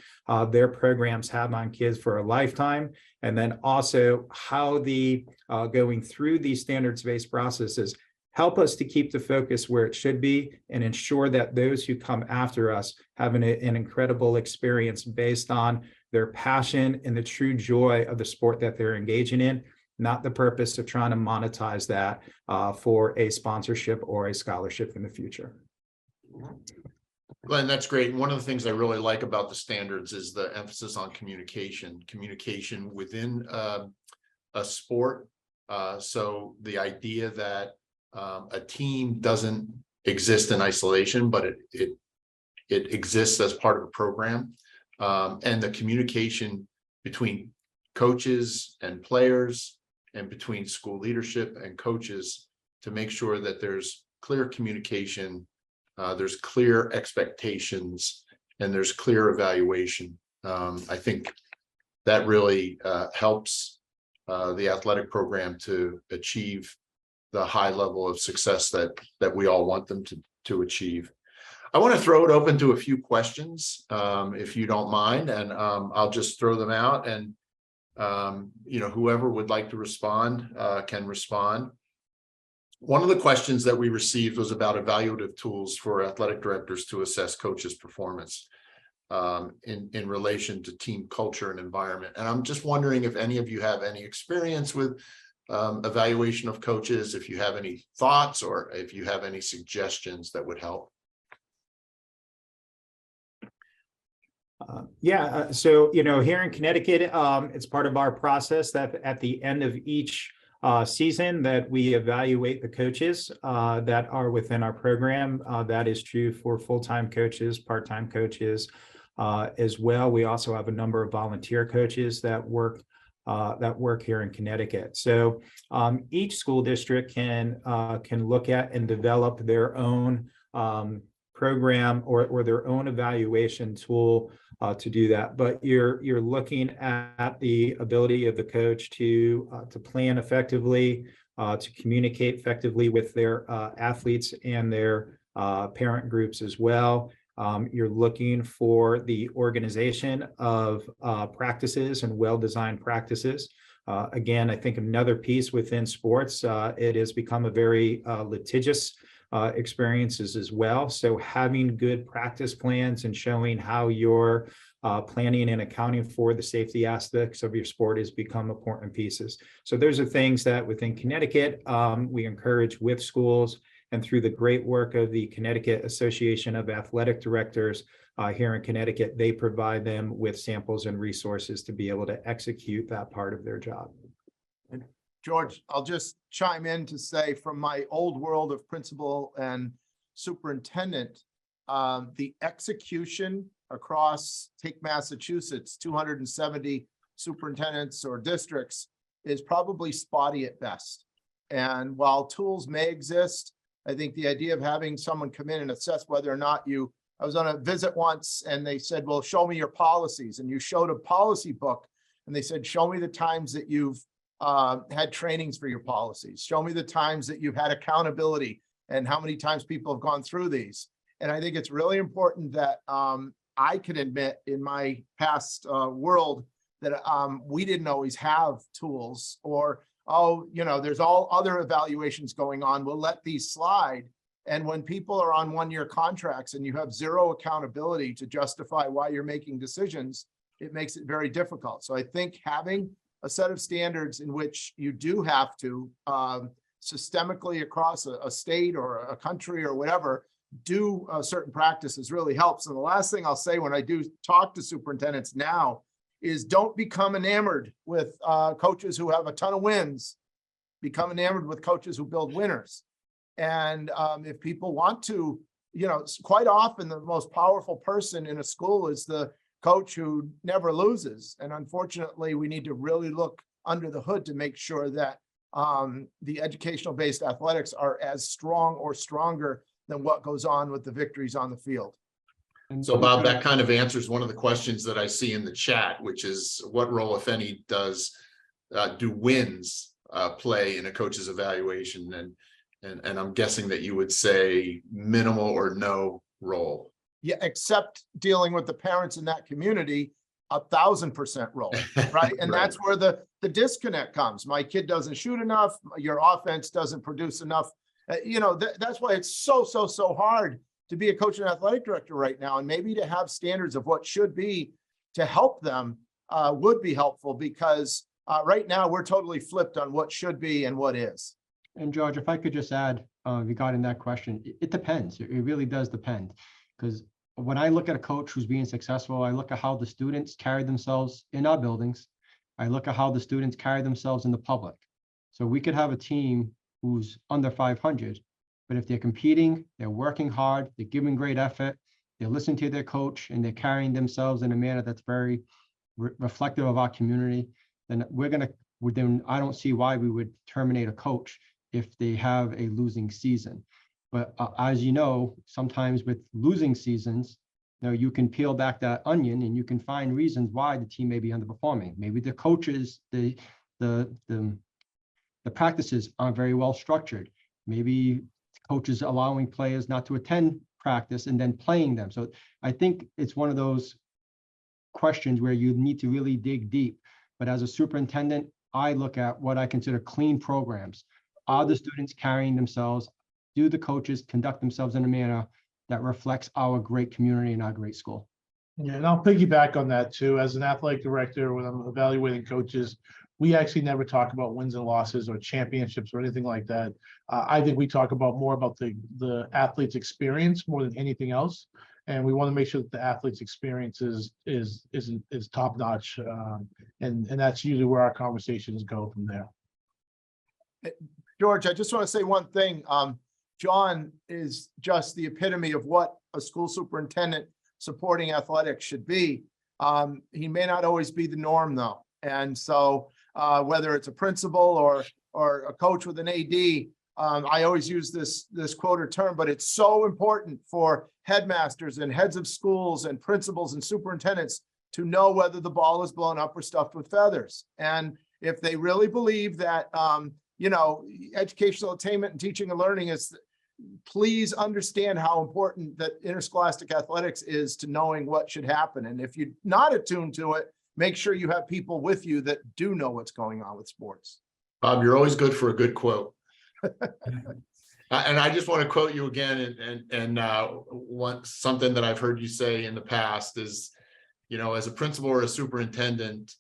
their programs have on kids for a lifetime. And then also how the going through these standards-based processes help us to keep the focus where it should be and ensure that those who come after us have an incredible experience based on their passion and the true joy of the sport that they're engaging in, not the purpose of trying to monetize that for a sponsorship or a scholarship in the future. Glenn, that's great. One of the things I really like about the standards is the emphasis on communication within a sport. So the idea that a team doesn't exist in isolation, but it exists as part of a program, and the communication between coaches and players and between school leadership and coaches to make sure that there's clear communication, there's clear expectations, and there's clear evaluation. I think that really helps the athletic program to achieve the high level of success that we all want them to achieve. I want to throw it open to a few questions, if you don't mind, and I'll just throw them out, and whoever would like to respond can respond. One of the questions that we received was about evaluative tools for athletic directors to assess coaches' performance in relation to team culture and environment. And I'm just wondering if any of you have any experience with evaluation of coaches, if you have any thoughts or if you have any suggestions that would help. So, here in Connecticut, it's part of our process that at the end of each season that we evaluate the coaches that are within our program. That is true for full-time coaches, part-time coaches as well. We also have a number of volunteer coaches that work here in Connecticut. So each school district can look at and develop their own program or their own evaluation tool to do that. But you're looking at the ability of the coach to plan effectively, to communicate effectively with their athletes and their parent groups as well. You're looking for the organization of practices and well-designed practices. Again, I think another piece within sports, it has become a very litigious experiences as well. So having good practice plans and showing how you're planning and accounting for the safety aspects of your sport has become important pieces. So those are things that within Connecticut, we encourage with schools, and through the great work of the Connecticut Association of Athletic Directors here in Connecticut, they provide them with samples and resources to be able to execute that part of their job. George, I'll just chime in to say from my old world of principal and superintendent, the execution across, take Massachusetts, 270 superintendents or districts is probably spotty at best. And while tools may exist, I think the idea of having someone come in and assess whether or not I was on a visit once and they said, well, show me your policies. And you showed a policy book and they said, show me the times that you've had trainings for your policies. Show me the times that you've had accountability and how many times people have gone through these. And I think it's really important that I can admit in my past world that we didn't always have tools or, there's all other evaluations going on. We'll let these slide. And when people are on one-year contracts and you have zero accountability to justify why you're making decisions, it makes it very difficult. So I think having a set of standards in which you do have to systemically across a state or a country or whatever, do certain practices really helps. And the last thing I'll say when I do talk to superintendents now is don't become enamored with coaches who have a ton of wins. Become enamored with coaches who build winners. And if people want to, quite often the most powerful person in a school is the coach who never loses. And unfortunately, we need to really look under the hood to make sure that the educational-based athletics are as strong or stronger than what goes on with the victories on the field. And So Bob, that kind of answers one of the questions that I see in the chat, which is what role, if any, do wins play in a coach's evaluation? And I'm guessing that you would say minimal or no role. Yeah, except dealing with the parents in that community, 1,000% role, right? And Right. that's where the disconnect comes. My kid doesn't shoot enough. Your offense doesn't produce enough. That's why it's so hard to be a coach and athletic director right now. And maybe to have standards of what should be to help them would be helpful, because right now we're totally flipped on what should be and what is. And George, if I could just add regarding that question, it depends. It really does depend. Because when I look at a coach who's being successful, I look at how the students carry themselves in our buildings. I look at how the students carry themselves in the public. So we could have a team who's under 500, but if they're competing, they're working hard, they're giving great effort, they're listening to their coach, and they're carrying themselves in a manner that's very reflective of our community, then then I don't see why we would terminate a coach if they have a losing season. But as you know, sometimes with losing seasons, you can peel back that onion and you can find reasons why the team may be underperforming. Maybe the coaches, the practices aren't very well structured. Maybe coaches allowing players not to attend practice and then playing them. So I think it's one of those questions where you need to really dig deep. But as a superintendent, I look at what I consider clean programs. Are the students carrying themselves? Do the coaches conduct themselves in a manner that reflects our great community and our great school? Yeah, and I'll piggyback on that too. As an athletic director, when I'm evaluating coaches, we actually never talk about wins and losses or championships or anything like that. I think we talk more about the athlete's experience more than anything else, and we want to make sure that the athlete's experience is top notch, and that's usually where our conversations go from there. George, I just want to say one thing. John is just the epitome of what a school superintendent supporting athletics should be. He may not always be the norm though. And so whether it's a principal or a coach with an AD, I always use this quote or term, but it's so important for headmasters and heads of schools and principals and superintendents to know whether the ball is blown up or stuffed with feathers. And if they really believe that, educational attainment and teaching and learning is, please understand how important that interscholastic athletics is to knowing what should happen. And if you're not attuned to it, make sure you have people with you that do know what's going on with sports. Bob, you're always good for a good quote. And I just want to quote you again, and something that I've heard you say in the past is, as a principal or a superintendent,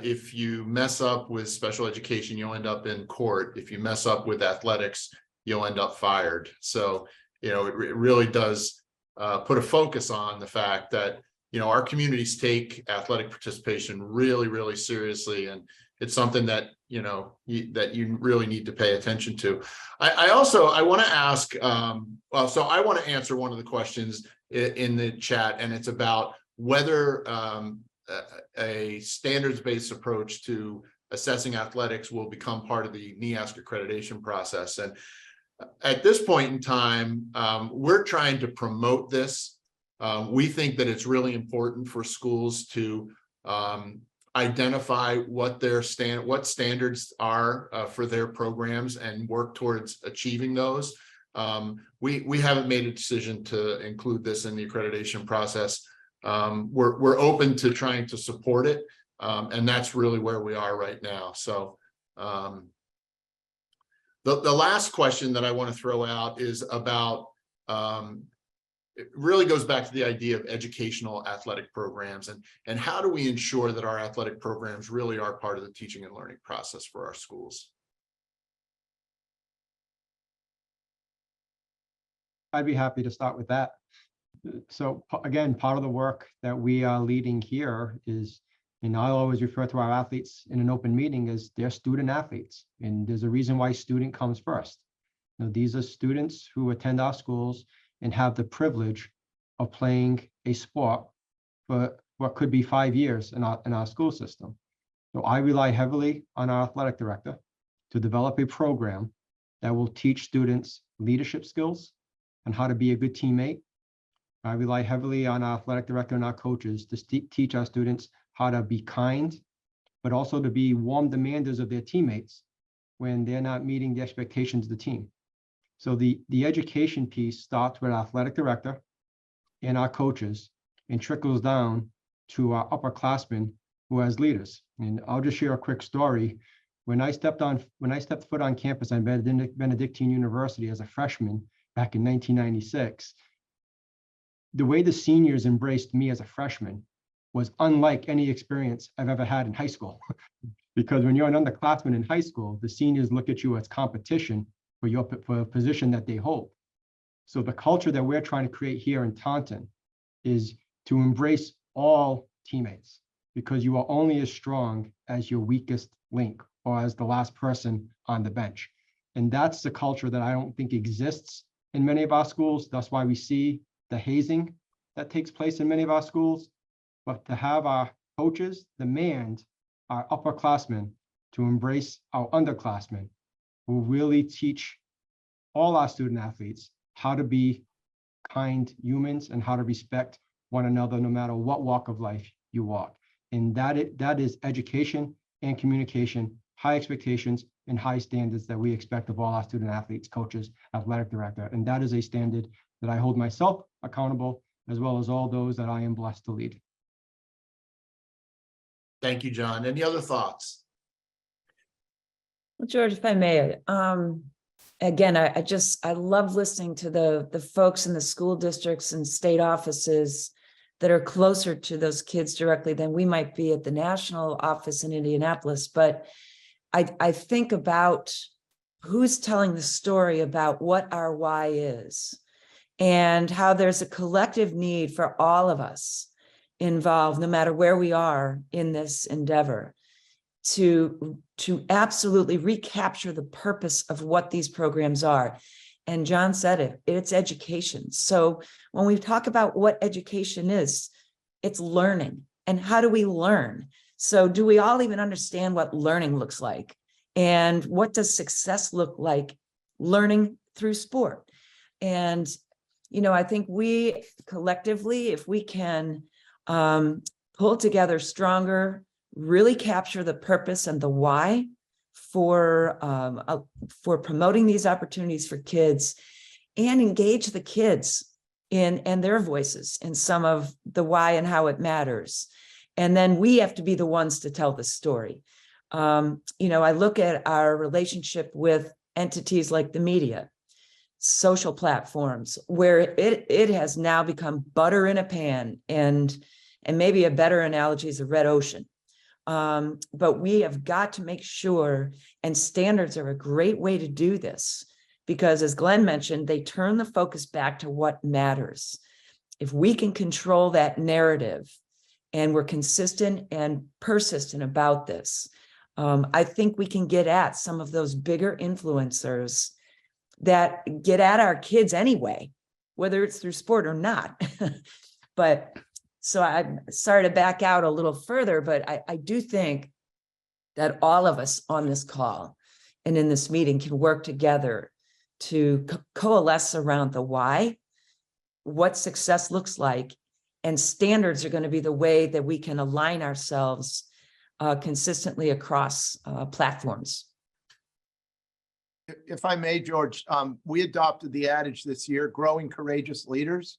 if you mess up with special education, you'll end up in court. If you mess up with athletics, you'll end up fired. So, it really does put a focus on the fact that, our communities take athletic participation really, really seriously. And it's something that, that you really need to pay attention to. I want to ask, so I want to answer one of the questions in the chat, and it's about whether a standards-based approach to assessing athletics will become part of the NEASC accreditation process. And at this point in time, we're trying to promote this. We think that it's really important for schools to identify what standards are for their programs and work towards achieving those. We haven't made a decision to include this in the accreditation process. We're open to trying to support it, and that's really where we are right now. So the last question that I want to throw out is about, it really goes back to the idea of educational athletic programs, and how do we ensure that our athletic programs really are part of the teaching and learning process for our schools? I'd be happy to start with that. So again, part of the work that we are leading here is, and I always refer to our athletes in an open meeting as they're student athletes. And there's a reason why student comes first. These are students who attend our schools and have the privilege of playing a sport for what could be 5 years in our school system. So I rely heavily on our athletic director to develop a program that will teach students leadership skills and how to be a good teammate. I rely heavily on our athletic director and our coaches to teach our students how to be kind, but also to be warm demanders of their teammates when they're not meeting the expectations of the team. So the education piece starts with our athletic director and our coaches and trickles down to our upperclassmen who has leaders. And I'll just share a quick story. When I stepped foot on campus at Benedictine University as a freshman back in 1996, the way the seniors embraced me as a freshman was unlike any experience I've ever had in high school. Because when you're an underclassman in high school, the seniors look at you as competition for a position that they hold. So the culture that we're trying to create here in Taunton is to embrace all teammates, because you are only as strong as your weakest link or as the last person on the bench. And that's the culture that I don't think exists in many of our schools. That's why we see the hazing that takes place in many of our schools. But to have our coaches demand our upperclassmen to embrace our underclassmen will really teach all our student athletes how to be kind humans and how to respect one another, no matter what walk of life you walk. And that is education and communication, high expectations and high standards that we expect of all our student athletes, coaches, athletic director. And that is a standard that I hold myself accountable, as well as all those that I am blessed to lead. Thank you, John. Any other thoughts? Well, George, if I may, again, I love listening to the folks in the school districts and state offices that are closer to those kids directly than we might be at the national office in Indianapolis. But I think about who's telling the story about what our why is and how there's a collective need for all of us involved, no matter where we are in this endeavor, to absolutely recapture the purpose of what these programs are. And John said it, it's education. So when we talk about what education is, it's learning. And how do we learn? So do we all even understand what learning looks like? And what does success look like learning through sport? And, I think we collectively, if we can pull together stronger, really capture the purpose and the why for promoting these opportunities for kids, and engage the kids in their voices in some of the why and how it matters. And then we have to be the ones to tell the story. I look at our relationship with entities like the media, social platforms, where it has now become butter in a pan, and maybe a better analogy is a red ocean. But we have got to make sure, and standards are a great way to do this, because as Glenn mentioned, they turn the focus back to what matters. If we can control that narrative and we're consistent and persistent about this, I think we can get at some of those bigger influencers that get at our kids anyway, whether it's through sport or not. But so I'm sorry to back out a little further, but I do think that all of us on this call and in this meeting can work together to coalesce around the why, what success looks like, and standards are going to be the way that we can align ourselves consistently across platforms. If I may, George, we adopted the adage this year, growing courageous leaders.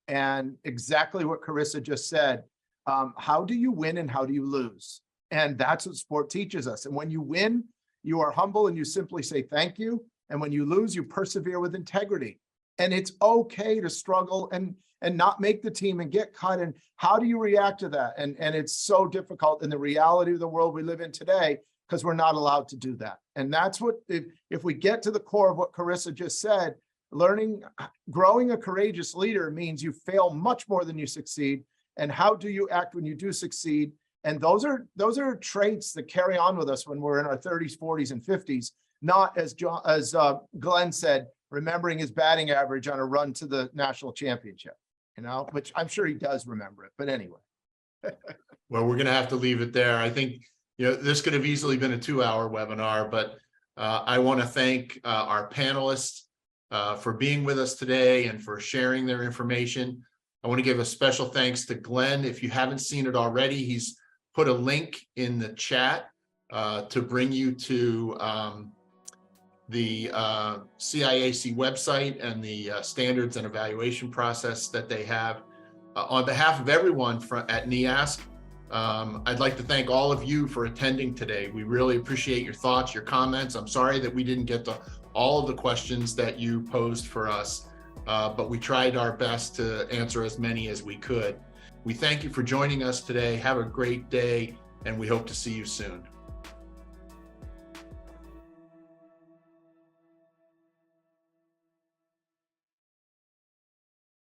And exactly what Carissa just said, how do you win and how do you lose? And that's what sport teaches us. And when you win, you are humble and you simply say thank you. And when you lose, you persevere with integrity. And it's okay to struggle and not make the team and get cut. And how do you react to that? And it's so difficult in the reality of the world we live in today, because we're not allowed to do that. And that's what, if we get to the core of what Carissa just said, growing a courageous leader means you fail much more than you succeed. And how do you act when you do succeed? And those are traits that carry on with us when we're in our 30s, 40s, and 50s, not as Glenn said, remembering his batting average on a run to the national championship, which I'm sure he does remember it, but anyway. Well, we're going to have to leave it there. I think, this could have easily been a 2-hour webinar, but I want to thank our panelists for being with us today and for sharing their information. I want to give a special thanks to Glenn. If you haven't seen it already, he's put a link in the chat to bring you to the CIAC website and the standards and evaluation process that they have. On behalf of everyone at NEASC, I'd like to thank all of you for attending today. We really appreciate your thoughts, your comments. I'm sorry that we didn't get to all of the questions that you posed for us, but we tried our best to answer as many as we could. We thank you for joining us today. Have a great day, and we hope to see you soon.